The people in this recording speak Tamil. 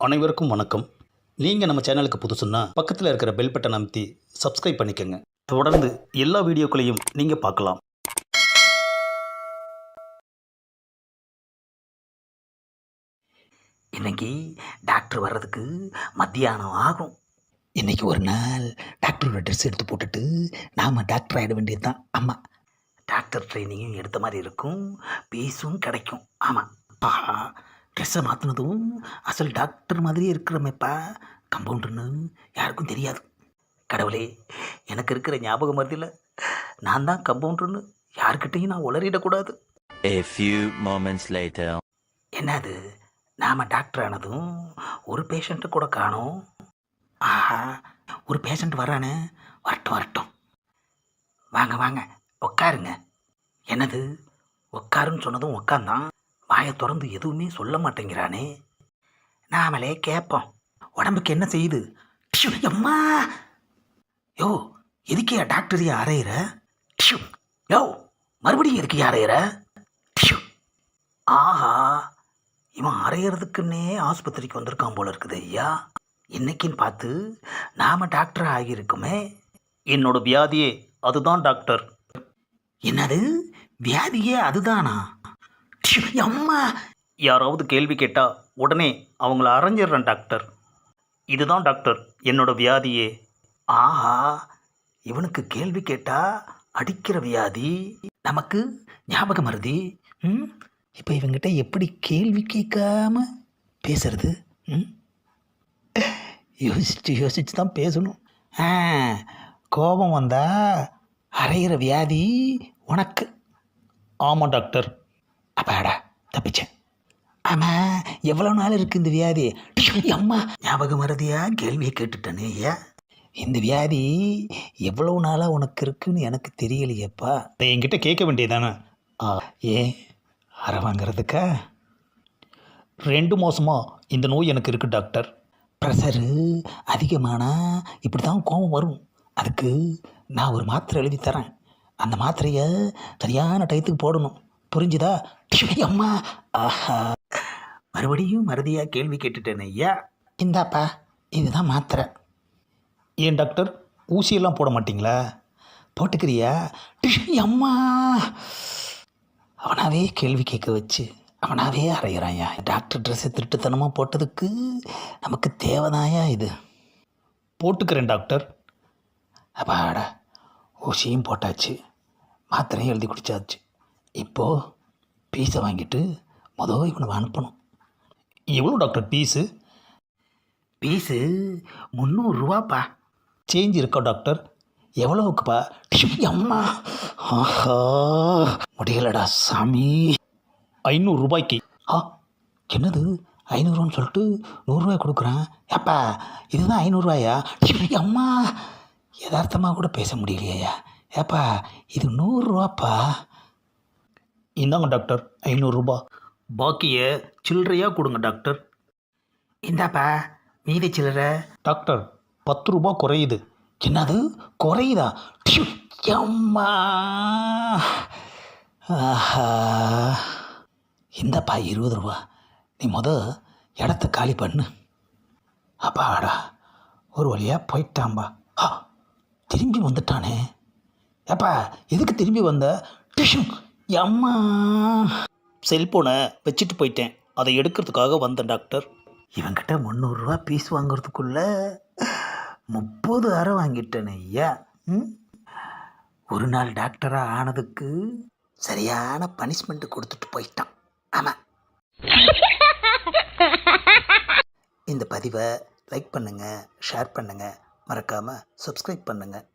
அனைவருக்கும் வணக்கம். நீங்கள் நம்ம சேனலுக்கு புதுசுன்னா பக்கத்தில் இருக்கிற பெல் பட்டன் அமைத்தி சப்ஸ்கிரைப் பண்ணிக்கோங்க. தொடர்ந்து எல்லா வீடியோக்களையும் நீங்கள் பார்க்கலாம். இன்னைக்கு டாக்டர் வர்றதுக்கு மத்தியானம் ஆகும். இன்னைக்கு ஒரு நாள் டாக்டரோட ட்ரெஸ் எடுத்து போட்டுட்டு நாம் டாக்டர் ஆகிட வேண்டியது தான். ஆமாம், டாக்டர் ட்ரைனிங்கும் எடுத்த மாதிரி இருக்கும், பீஸும் கிடைக்கும். ஆமாம் பா, ட்ரெஸ்ஸை மாற்றினதும் அசல் டாக்டர் மாதிரியே இருக்கிறமேப்பா. கம்பவுண்டர்னு யாருக்கும் தெரியாது. கடவுளே, எனக்கு இருக்கிற ஞாபகம் மருதியில் நான் தான் கம்பவுண்டர்னு யாருக்கிட்டையும் நான் உளறிடக்கூடாது. A few moments later. என்னது, நாம் டாக்டர் ஆனதும் ஒரு பேஷண்ட்டு கூட காணோம். ஆஹா, ஒரு பேஷண்ட் வரானே, வரட்டும் வரட்டும். வாங்க வாங்க உட்காருங்க. என்னது, உட்காருன்னு சொன்னதும் உட்காந்தான், வாயை திறந்து எதுவுமே சொல்ல மாட்டேங்கிறானே. நாமளே கேட்போம், உடம்புக்கு என்ன செய்யுது? டிஷ்யூ, அம்மா, யோ எதுக்கே டாக்டரையே அரையிற? டிஷ்யூ, யோ மறுபடியும் எதுக்கு அரையிற? டிஷ்யூ. ஆஹா, இவன் அரையிறதுக்குன்னே ஆஸ்பத்திரிக்கு வந்திருக்கான் போல இருக்குது ஐயா. இன்னைக்குன்னு பார்த்து நாம் டாக்டர் ஆகியிருக்குமே. என்னோட வியாதியே அதுதான் டாக்டர். என்னது, வியாதியே அதுதானா? டிஷ்யூ, அம்மா. யாராவது கேள்வி கேட்டால் உடனே அவங்கள அரைஞ்சிடுறேன் டாக்டர். இதுதான் டாக்டர் என்னோட வியாதியே. ஆஹா, இவனுக்கு கேள்வி கேட்டா அடிக்கிற வியாதி, நமக்கு ஞாபகம் மருதி. இப்போ இவங்கிட்ட எப்படி கேள்வி கேட்காம பேசுறது? யோசிச்சு யோசிச்சு தான் பேசணும். கோபம் வந்தா அரைகிற வியாதி உனக்கு. ஆமாம் டாக்டர். அப்பாடா, தப்பிச்சேன். ஆமாம், எவ்வளோ நாள் இருக்குது இந்த வியாதி? அம்மா, ஞாபகம் மறதியா கேள்வியை கேட்டுட்டேனே ஐயா. இந்த வியாதி எவ்வளோ நாளாக உனக்கு இருக்குன்னு எனக்கு தெரியலையேப்பா. அதை என்கிட்ட கேட்க வேண்டியதானே. ஏன் அரை வாங்கிறதுக்கா? 2 மாதமாக இந்த நோய் எனக்கு இருக்குது டாக்டர். ப்ரெஷரு அதிகமானா இப்படி தான் கோபம் வரும். அதுக்கு நான் ஒரு மாத்திரை எழுதி தரேன். அந்த மாத்திரையை சரியான டயத்துக்கு போடணும், புரிஞ்சுதா? அம்மா, ஆஹா, மறுபடியும் மறதியாக கேள்வி கேட்டுட்டேன் ஐயா. இந்தாப்பா, இதுதான் மாத்திரை. ஏன் டாக்டர், ஊசியெல்லாம் போட மாட்டிங்களா? போட்டுக்கிறியா? அம்மா, அவனாவே கேள்வி கேட்க வச்சு அவனாவே அறையிறாயா. டாக்டர் ட்ரெஸ்ஸை திருட்டுத்தனமாக போட்டதுக்கு நமக்கு தேவைதாயா இது? போட்டுக்கிறேன் டாக்டர். அப்பாடா, ஊசியும் போட்டாச்சு, மாத்திரையும் எழுதி குடிச்சாச்சு. இப்போது பீஸை வாங்கிட்டு இவனை அனுப்பணும். எவ்வளோ டாக்டர் பீஸு? பீஸு 300 ரூபாப்பா. சேஞ்ச் இருக்கா டாக்டர்? எவ்வளோவுக்குப்பா? அம்மா, ஆஹா, முடியலடா சாமி. 500 ரூபாய்க்கு. என்னது 500ரூவான்னு சொல்லிட்டு 100 ரூபாய் கொடுக்குறான்? ஏப்பா, இதுதான் 500 ரூபாயா? அம்மா, யதார்த்தமாக கூட பேச முடியலையா? ஏப்பா, இது 100 ரூபாப்பா. இந்தாங்க டாக்டர் 500 ரூபா. பாக்கியை சில்லறையாக கொடுங்க டாக்டர். இந்தாப்பா மீதி சில்லறை. டாக்டர் 10 ரூபா குறையுது. என்னது, குறையுதா? அம்மா, ஆஹா, இந்தப்பா 20 ரூபா. நீ இடத்த காலி பண்ணு. அப்பாடா, ஒரு வழியாக போயிட்டான்பா. திரும்பி வந்துட்டானே. ஏப்பா, எதுக்கு திரும்பி வந்த? அம்மா, செல்ஃபோனை வச்சுட்டு போயிட்டேன், அதை எடுக்கிறதுக்காக வந்தேன் டாக்டர். இவங்கிட்ட 300 ரூபா பீஸ் வாங்குறதுக்குள்ள 30 அரை வாங்கிட்டேனே ஐயா. ஒரு நாள் டாக்டராக ஆனதுக்கு சரியான பனிஷ்மெண்ட்டு கொடுத்துட்டு போயிட்டான். ஆமாம். இந்த பதிவை லைக் பண்ணுங்கள், ஷேர் பண்ணுங்கள், மறக்காமல் சப்ஸ்கிரைப் பண்ணுங்கள்.